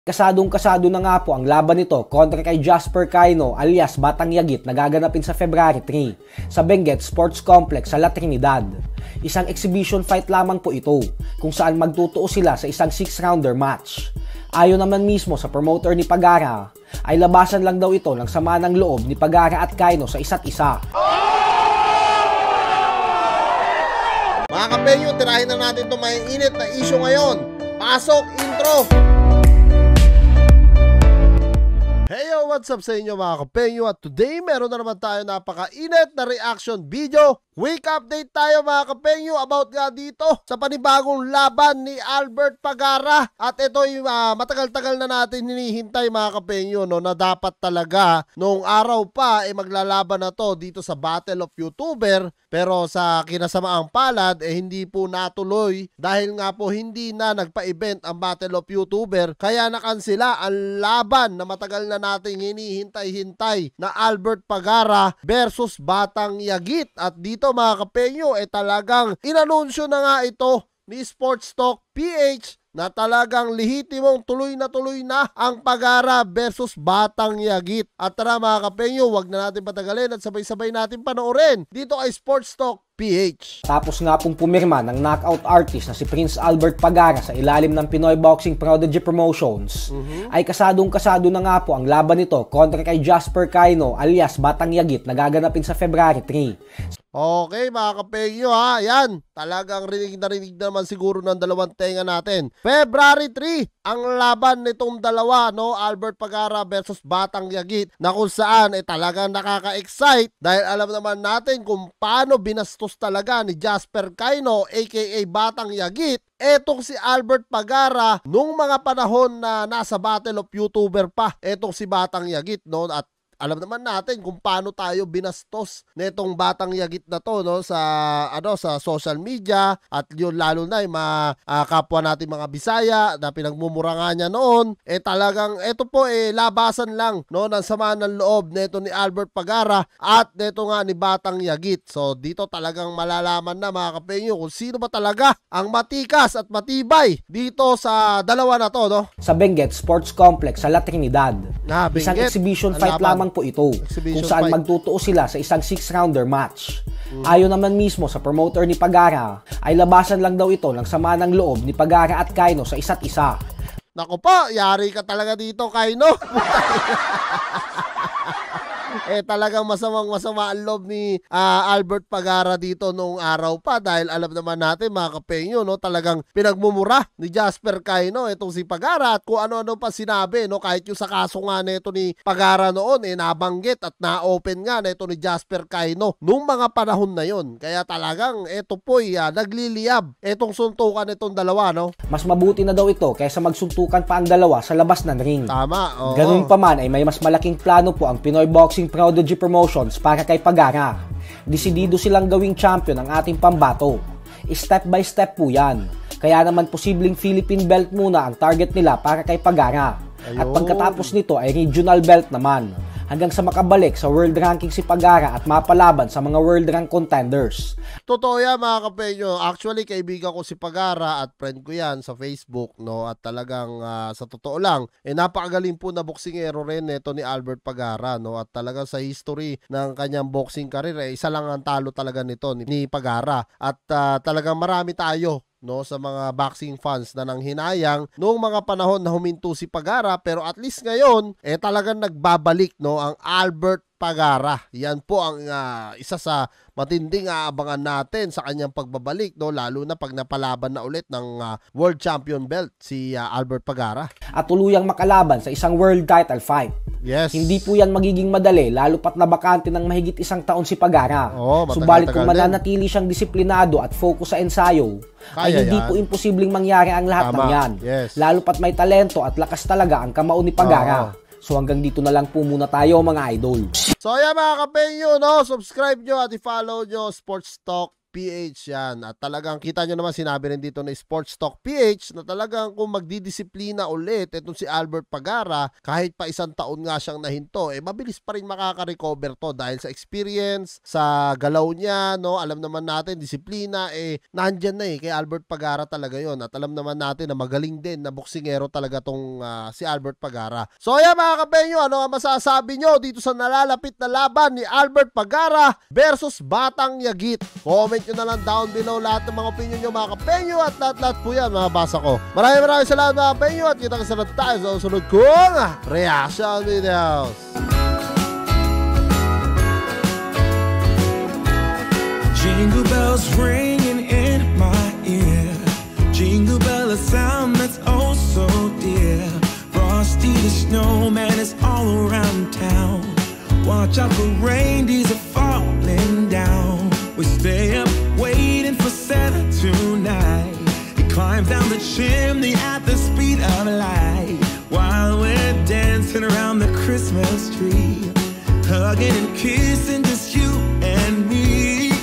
Kasadong-kasado na nga po ang laban nito kontra kay Jasper Cayno alias Batang Yagit na gaganapin sa February 3 sa Benguet Sports Complex sa La Trinidad. Isang exhibition fight lamang po ito kung saan magtutuo sila sa isang 6-rounder match. Ayon naman mismo sa promoter ni Pagara, ay labasan lang daw ito ng sama ng loob ni Pagara at Cayno sa isa't isa. Mga kapenyo, tirahin na natin itong may init na issue ngayon. Pasok, intro! Heyo, what's up sa inyo mga kapenyo? At today, meron na naman tayo napaka-init na reaction video. Quick update tayo mga kapenyo about nga dito sa panibagong laban ni Albert Pagara. At ito yung matagal-tagal na natin hinihintay mga kapenyo, no, na dapat talaga noong araw pa maglalaban na to dito sa Battle of YouTuber. Pero sa kinasamaang palad hindi po natuloy dahil nga po hindi na nagpa-event ang Battle of YouTuber. Kaya nakansela ang laban na matagal na nating hinihintay-hintay na Albert Pagara versus Batang Yagit. At dito mga kapenyo talagang inanunsyo na nga ito ni Sports Talk PH na talagang lehitimong tuloy na ang Pagara versus Batang Yagit. At tara mga kapenyo, wag na natin patagalin at sabay-sabay natin panoorin dito ay Sports Talk PH. Tapos nga pong pumirma ng knockout artist na si Prince Albert Pagara sa ilalim ng Pinoy Boxing Prodigy Promotions, ay kasadong-kasado na nga po ang laban nito kontra kay Jasper Cayno alias Batang Yagit na gaganapin sa February 3. Okay mga kapenyo ha, yan, talagang rinig na naman siguro ng dalawang tenga natin. February 3, ang laban nitong dalawa, no, Albert Pagara versus Batang Yagit, na kung saan talagang nakaka-excite dahil alam naman natin kung paano binastos talaga ni Jasper Cayno aka Batang Yagit etong si Albert Pagara nung mga panahon na nasa Battle of YouTuber pa etong si Batang Yagit, no. At alam naman natin kung paano tayo binastos netong Batang Yagit na to, no, sa sa social media. At yun lalo na yung kapwa natin mga Bisaya na pinagmumura nga niya noon, talagang ito po labasan lang, no, ng sama ng loob neto ni Albert Pagara at neto nga ni Batang Yagit. So dito talagang malalaman na mga kapenyo kung sino ba talaga ang matikas at matibay dito sa dalawa na to, no, sa Benguet Sports Complex sa La Trinidad. Isang exhibition fight lamang po ito kung saan magtutuo sila sa isang 6-rounder match. Ayon naman mismo sa promoter ni Pagara, ay labasan lang daw ito ng sama ng loob ni Pagara at Cayno sa isa't isa. Naku po, yari ka talaga dito, Cayno. Talagang masama ang loob ni Albert Pagara dito noong araw pa dahil alam naman natin mga kapenyo, no, talagang pinagmumura ni Jasper Cayno itong si Pagara at kung ano-ano pa sinabi, no, kahit yung sa kaso nga nito ni Pagara noon nabanggit at na-open nga nito ni Jasper Cayno nung mga panahon na yon. Kaya talagang ito po nagliliyab itong suntukan nitong dalawa, no. Mas mabuti na daw ito kaysa magsuntukan pa ang dalawa sa labas ng ring. Tama, oo. Ganun pa man ay may mas malaking plano po ang Pinoy Boxing Prodigy Promotions para kay Pagara. Desidido silang gawing champion ang ating pambato. Step by step po yan. Kaya naman posibleng Philippine belt muna ang target nila para kay Pagara. At pagkatapos nito ay regional belt naman. Hanggang sa makabalik sa world ranking si Pagara at mapalaban sa mga world rank contenders. Totoo yan mga kapenyo. Actually, kaibigan ko si Pagara at friend ko yan sa Facebook, no. At talagang sa totoo lang, napakagaling po na boksingero rin ito ni Albert Pagara, no. At talagang sa history ng kanyang boxing career, isa lang ang talo talaga nito ni Pagara. At talagang marami tayo, no, sa mga boxing fans na nanghinayang noong mga panahon na huminto si Pagara, pero at least ngayon talagang nagbabalik, no, ang Albert Pagara. Yan po ang isa sa matinding aabangan natin sa kanyang pagbabalik, no, lalo na pag napalaban na ulit ng world champion belt si Albert Pagara. At tuluyang makalaban sa isang world title fight. Yes. Hindi po yan magiging madali, lalo pat nabakante ng mahigit isang taon si Pagara. Subalit kung mananatili siyang disiplinado at focus sa ensayo, ay hindi po imposibleng mangyari ang lahat ng yan. Yes. Lalo pat may talento at lakas talaga ang kamao ni Pagara. So hanggang dito na lang po muna tayo mga idol. So ayan mga kapenyo, no, subscribe nyo at i-follow nyo Sports Talk PH yan. At talagang kita nyo naman, sinabi rin dito na Sports Talk PH na talagang kung magdidisiplina ulit itong si Albert Pagara, kahit pa 1 taon nga siyang nahinto, mabilis pa rin makaka-recover to dahil sa experience, sa galaw niya, no? Alam naman natin, disiplina, nandyan na kay Albert Pagara talaga yon. At alam naman natin na magaling din na boksingero talaga tong si Albert Pagara. So ayan mga kapenyo, ano ang masasabi nyo dito sa nalalapit na laban ni Albert Pagara versus Batang Yagit? Comment nyo na lang down below lahat ng mga opinion nyo mga kapenyo, at lahat po yan mababasa ko. Maraming salamat mga kapenyo, at kita-kita tayo sa susunod kong reaction videos. Jingle bells ringing in my ear, jingle bell, a sound that's oh so dear. Frosty the snowman is all around town. Watch out for reindeers are falling down. We stay up waiting for Santa tonight. He climbs down the chimney at the speed of light, while we're dancing around the Christmas tree, hugging and kissing just